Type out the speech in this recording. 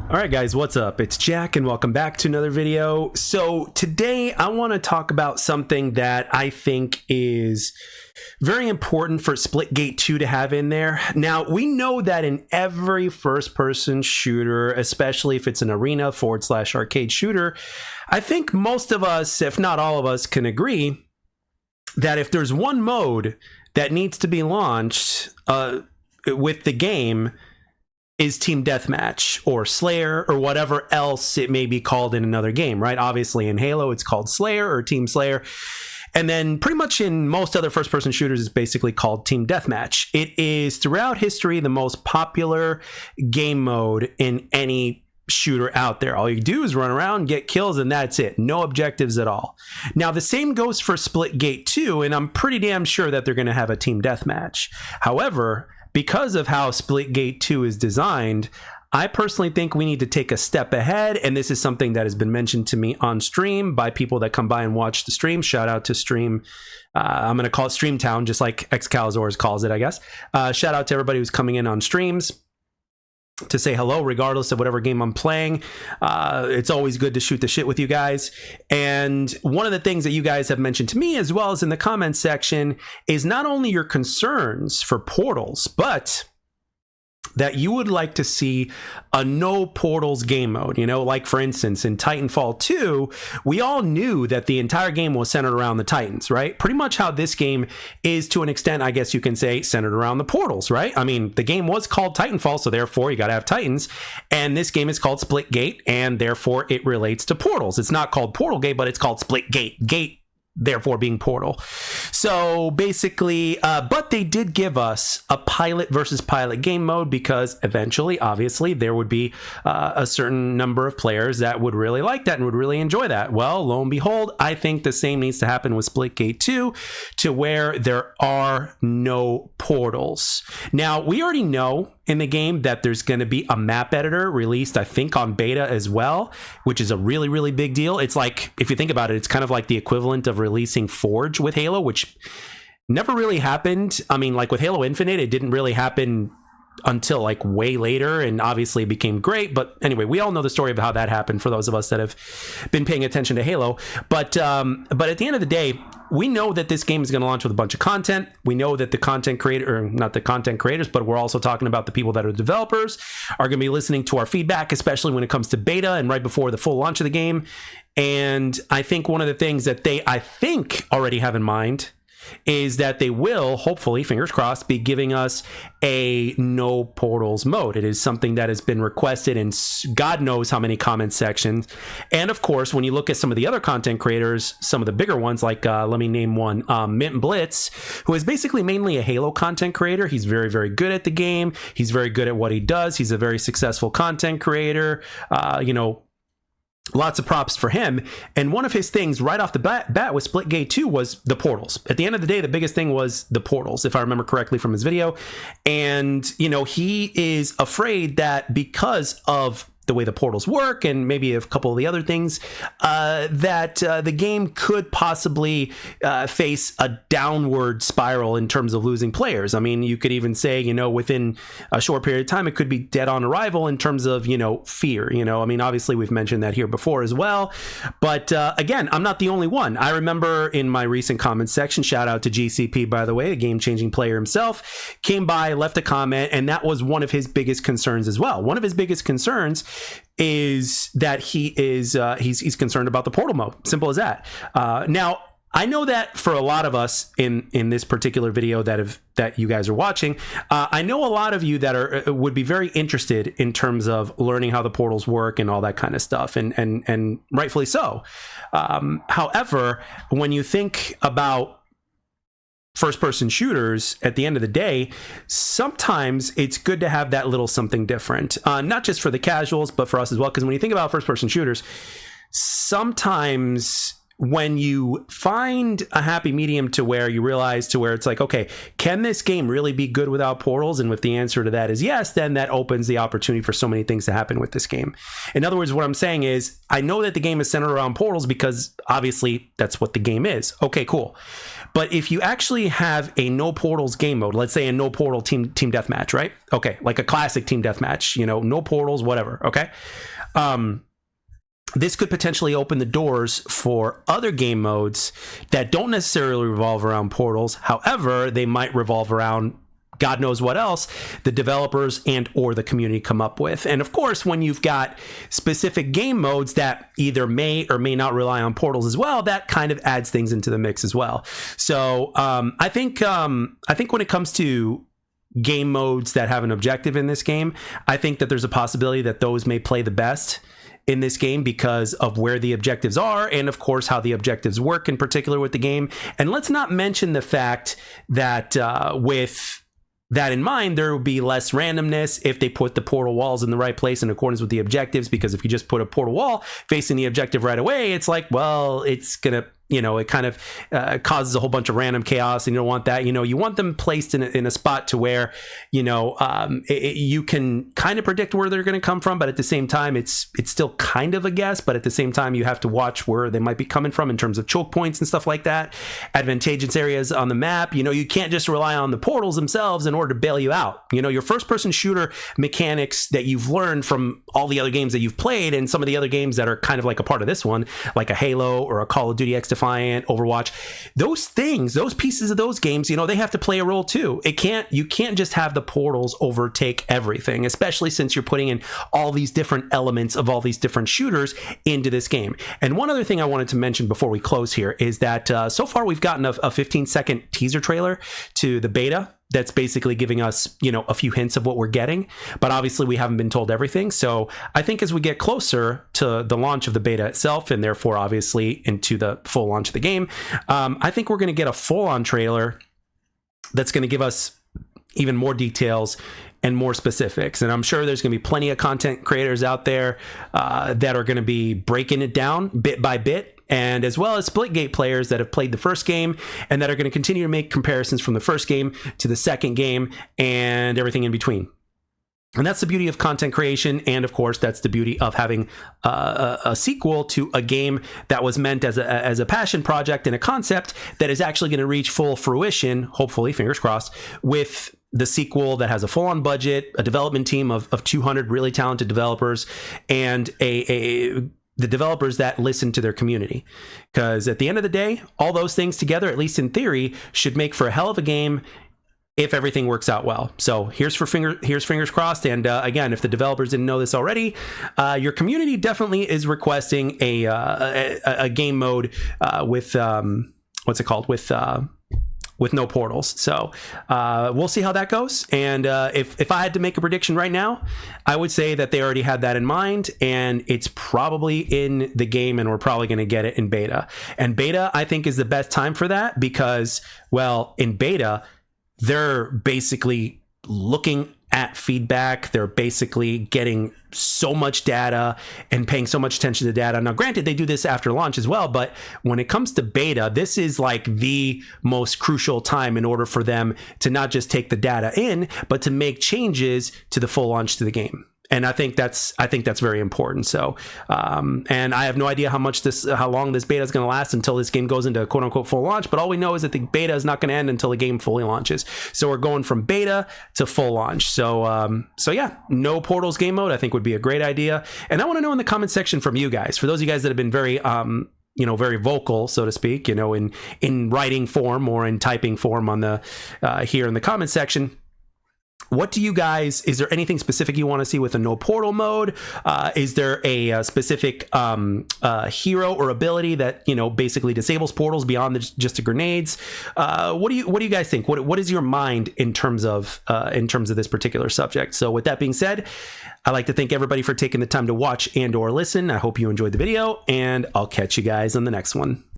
All right, guys, what's up? It's Jack, and welcome back to another video. So today I want to talk about something that I think is very important for Splitgate 2 to have in there. Now, we know that in every first-person shooter, especially if it's an arena/arcade shooter, I think most of us, if not all of us, can agree that if there's one mode that needs to be launched with the game, is Team Deathmatch or Slayer or whatever else it may be called in another game, right? Obviously in Halo, it's called Slayer or Team Slayer. And then pretty much in most other first-person shooters, it's basically called Team Deathmatch. It is, throughout history, the most popular game mode in any shooter out there. All you do is run around, get kills, and that's it. No objectives at all. Now, the same goes for Splitgate 2, and I'm pretty damn sure that they're going to have a Team Deathmatch. However, because of how Splitgate 2 is designed, I personally think we need to take a step ahead, and this is something that has been mentioned to me on stream by people that come by and watch the stream. Shout out to Stream. I'm going to call it Streamtown, just like Excaliburs calls it, I guess. Shout out to everybody who's coming in on streams to say hello, regardless of whatever game I'm playing. It's always good to shoot the shit with you guys. And one of the things that you guys have mentioned to me, as well as in the comments section, is not only your concerns for portals, but that you would like to see a no portals game mode. You know, like for instance, in Titanfall 2, we all knew that the entire game was centered around the Titans, right? Pretty much how this game is, to an extent, I guess you can say, centered around the portals, right? I mean, the game was called Titanfall, so therefore you got to have Titans. And this game is called Splitgate, and therefore it relates to portals. It's not called Portalgate, but it's called Splitgate. Gate, therefore being portal. So basically, but they did give us a pilot versus pilot game mode, because eventually, obviously, there would be a certain number of players that would really like that and would really enjoy that. Well, lo and behold, I think the same needs to happen with Splitgate 2, to where there are no portals. Now, we already know in the game that there's going to be a map editor released, I think, on beta as well, which is a really, really big deal. It's like, if you think about it, it's kind of like the equivalent of releasing Forge with Halo, which never really happened. I mean, like with Halo Infinite, it didn't really happen until like way later, and obviously it became great. But anyway, we all know the story of how that happened for those of us that have been paying attention to Halo. But at the end of the day, we know that this game is going to launch with a bunch of content. We know that the content creator, or not the content creators, but we're also talking about the people that are developers, are going to be listening to our feedback, especially when it comes to beta and right before the full launch of the game. And I think one of the things that they, I think, already have in mind is that they will, hopefully, fingers crossed, be giving us a no portals mode. It is something that has been requested in God knows how many comment sections. And of course, when you look at some of the other content creators, some of the bigger ones, like let me name one, Mint Blitz, who is basically mainly a Halo content creator. He's very, very good at the game. He's very good at what he does. He's a very successful content creator. Lots of props for him. And one of his things right off the bat with Splitgate 2 was the portals. At the end of the day, the biggest thing was the portals, if I remember correctly from his video. And, you know, he is afraid that because of the way the portals work, and maybe a couple of the other things, that the game could possibly face a downward spiral in terms of losing players. I mean, you could even say, you know, within a short period of time, it could be dead on arrival in terms of, you know, fear. You know, I mean, obviously we've mentioned that here before as well. But again, I'm not the only one. I remember in my recent comment section, shout out to GCP, by the way, a game-changing player himself, came by, left a comment, and that was one of his biggest concerns as well. One of his biggest concerns is that he's concerned about the portal mode. Simple as that. Now, I know that for a lot of us in this particular video that you guys are watching, I know a lot of you that would be very interested in terms of learning how the portals work and all that kind of stuff, and rightfully so. However, when you think about first-person shooters, at the end of the day, sometimes it's good to have that little something different, not just for the casuals, but for us as well. Because when you think about first-person shooters, sometimes when you find a happy medium to where you realize to where it's like, okay, can this game really be good without portals? And if the answer to that is yes, then that opens the opportunity for so many things to happen with this game. In other words, what I'm saying is, I know that the game is centered around portals because obviously that's what the game is. Okay, cool. But if you actually have a no portals game mode, let's say a no portal team deathmatch, right? Okay, like a classic team deathmatch, you know, no portals, whatever. Okay. This could potentially open the doors for other game modes that don't necessarily revolve around portals. However, they might revolve around God knows what else the developers and or the community come up with. And of course, when you've got specific game modes that either may or may not rely on portals as well, that kind of adds things into the mix as well. So I think when it comes to game modes that have an objective in this game, I think that there's a possibility that those may play the best in this game because of where the objectives are and of course how the objectives work in particular with the game. And let's not mention the fact that with that in mind, there will be less randomness if they put the portal walls in the right place in accordance with the objectives, because if you just put a portal wall facing the objective right away, it's like, well, it's gonna, you know, it kind of causes a whole bunch of random chaos, and you don't want that. You know, you want them placed in a spot to where, you know, you can kind of predict where they're going to come from, but at the same time, it's still kind of a guess. But at the same time, you have to watch where they might be coming from in terms of choke points and stuff like that, advantageous areas on the map. You know, you can't just rely on the portals themselves in order to bail you out. You know, your first-person shooter mechanics that you've learned from all the other games that you've played, and some of the other games that are kind of like a part of this one, like a Halo or a Call of Duty X Defiant, Overwatch, those things, those pieces of those games, you know, they have to play a role too. You can't just have the portals overtake everything, especially since you're putting in all these different elements of all these different shooters into this game. And one other thing I wanted to mention before we close here is that so far we've gotten a 15-second teaser trailer to the beta that's basically giving us, you know, a few hints of what we're getting, but obviously we haven't been told everything. So I think as we get closer to the launch of the beta itself, and therefore obviously into the full launch of the game, I think we're going to get a full-on trailer that's going to give us even more details and more specifics. And I'm sure there's going to be plenty of content creators out there that are going to be breaking it down bit by bit, and as well as Splitgate players that have played the first game and that are going to continue to make comparisons from the first game to the second game and everything in between. And that's the beauty of content creation, and of course that's the beauty of having a sequel to a game that was meant as a passion project and a concept that is actually going to reach full fruition, hopefully, fingers crossed, with the sequel that has a full-on budget, a development team of 200 really talented developers, and the developers that listen to their community. Because at the end of the day, all those things together, at least in theory, should make for a hell of a game if everything works out well. So here's fingers crossed. And again, if the developers didn't know this already, your community definitely is requesting a game mode with what's it called, with no portals. So we'll see how that goes. And if I had to make a prediction right now, I would say that they already had that in mind, and it's probably in the game, and we're probably going to get it in beta. And beta, I think, is the best time for that because, well, in beta, they're basically looking at feedback. They're basically getting so much data and paying so much attention to data. Now, granted, they do this after launch as well, but when it comes to beta, this is like the most crucial time in order for them to not just take the data in, but to make changes to the full launch to the game. And I think that's very important. So, and I have no idea how long this beta is going to last until this game goes into quote unquote full launch. But all we know is that the beta is not going to end until the game fully launches. So we're going from beta to full launch. So, yeah, no portals game mode, I think would be a great idea. And I want to know in the comment section from you guys, for those of you guys that have been very, very vocal, so to speak, in writing form or in typing form on the, here in the comment section. What do you guys, is there anything specific you want to see with a no portal mode? Is there a specific hero or ability that, basically disables portals beyond just the grenades? What do you guys think? What is your mind in terms of this particular subject? So with that being said, I'd like to thank everybody for taking the time to watch and or listen. I hope you enjoyed the video, and I'll catch you guys on the next one.